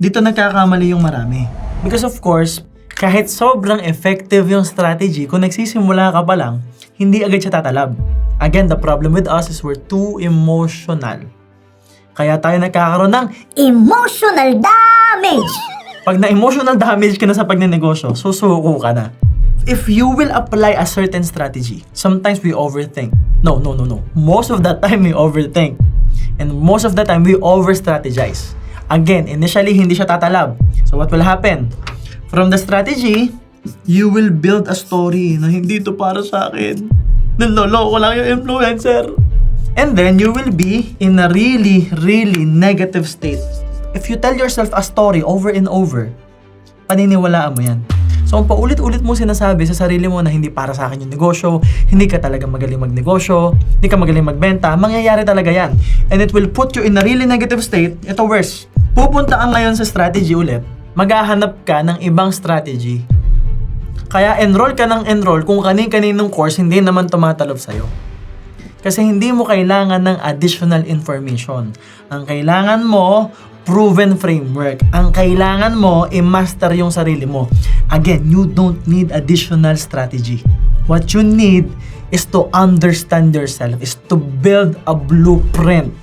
Dito nagkakamali yung marami. Because of course, kahit sobrang effective yung strategy, kung nagsisimula ka pa lang, hindi agad siya tatalab. Again, the problem with us is we're too emotional. Kaya tayo nagkakaroon ng Emotional damage! pag na-emotional damage ka na sa pagnenegosyo, susuko ka na. If you will apply a certain strategy, sometimes we overthink. No. Most of the time we overthink. And most of the time we over-strategize. Again, initially hindi siya tatalab. So what will happen? From the strategy, you will build a story na hindi ito para sa akin. Niloloko lang yung influencer. And then you will be in a really, really negative state. If you tell yourself a story over and over, paniniwalaan mo yan. So, kung paulit-ulit mo sinasabi sa sarili mo na hindi para sa akin yung negosyo, hindi ka talaga magaling magnegosyo, hindi ka magaling magbenta, mangyayari talaga yan. And it will put you in a really negative state. Ito worse. Pupunta ka ngayon sa strategy ulit, maghahanap ka ng ibang strategy. Kaya enroll ka ng enroll kung kanin-kaninong course hindi naman tumatalab sa'yo. Kasi hindi mo kailangan ng additional information. Ang kailangan mo, proven framework. Ang kailangan mo, i-master yung sarili mo. Again, you don't need additional strategy. What you need is to understand yourself, is to build a blueprint.